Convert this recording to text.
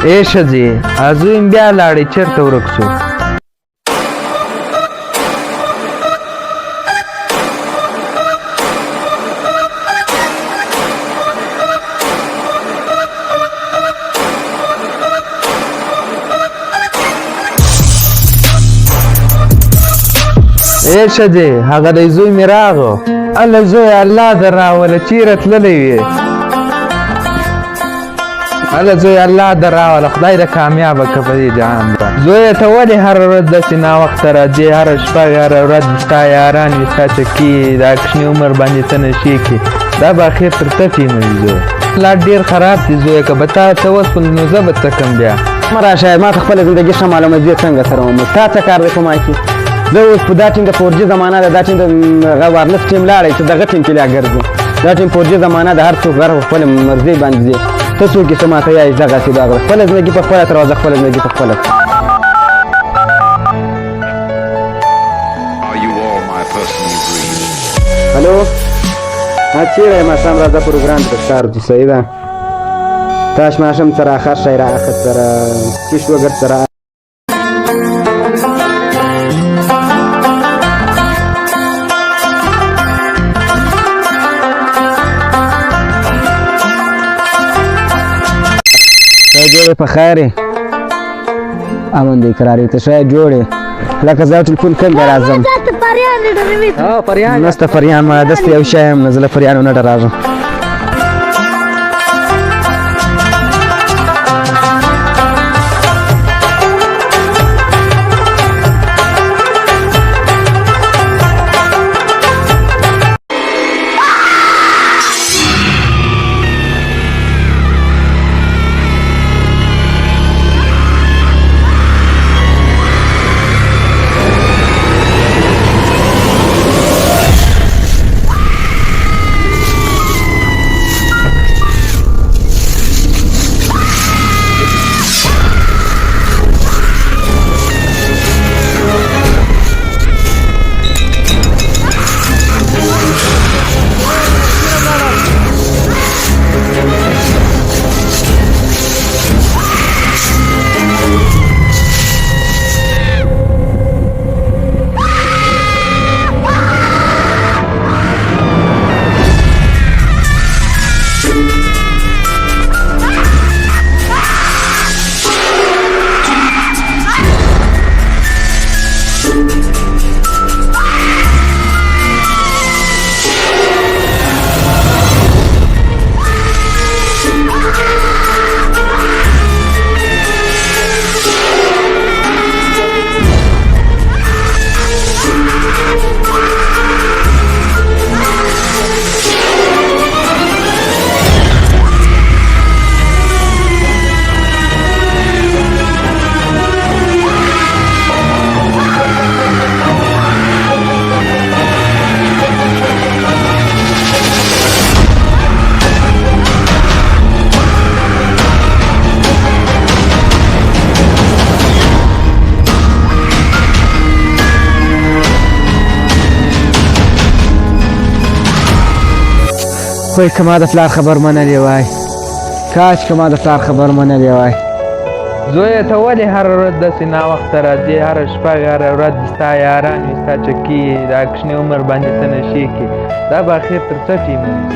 ای ښځې ازویم بیا لاړې چېرته ورک شو؟ ای ښځې هغه دی زوی مې راغو. الله زوی الله در راوله چیرې تللی وې؟ الله زوی الله در راوله خدای د کامیابه که په دې جهان باندې. زویه ته ولې هره ورځ داسې ناوخته راځې؟ هره شپه هره ورځ ستا یاران وي ستا چکې دا کوچني عمر باندې ته نشې کړې دا به اخر تر ته ټیموي. زویه لا ډېر خراب دي زویه که به تا ته وسپل نو زه به څه کړم بیا؟ مه راشه ما ته خپله زندګي ښه معلومه دي څنګه سره وم تا څه کار دی په ما کې؟ زه اوس په دا ټیم د 4G زمانه ده دا ټیم د وارلس ټیم لاړی چې دغه ټیم کې لا ګرځو دا ټیم 4G زمانه ده هر څوک هر په خپله مرضۍ باندې ځي ته څوک یې څه ماته یایې دغسې دغه خپله زندګي په خپله تروځه خپله زندګي په خپله. هلو چیرې یې ماښام راځه پروګرام ته ښکار دي صحیح ده تاش ماشم سره آخر شی رااخذ سره کیش وګر سره جوړې په خیر یې امن دی کرارې ته ښه جوړې لکه زه ټلیفون کوم بیا راځم نسته فریان ما داسې یو شی یم نه زه له فریانو نه ډارېږم. خوی که ما د پلار خبر منلی وای کاش که ما د پلار خبر منلی وای. زویه ته ولې هره ورځ داسې ناوخته راځې هره شپه هره ورځ ستا یاران وي ستا چکې دا کوچني عمر باندې ته نشې کړې دا به اخر تر څه ټیموي.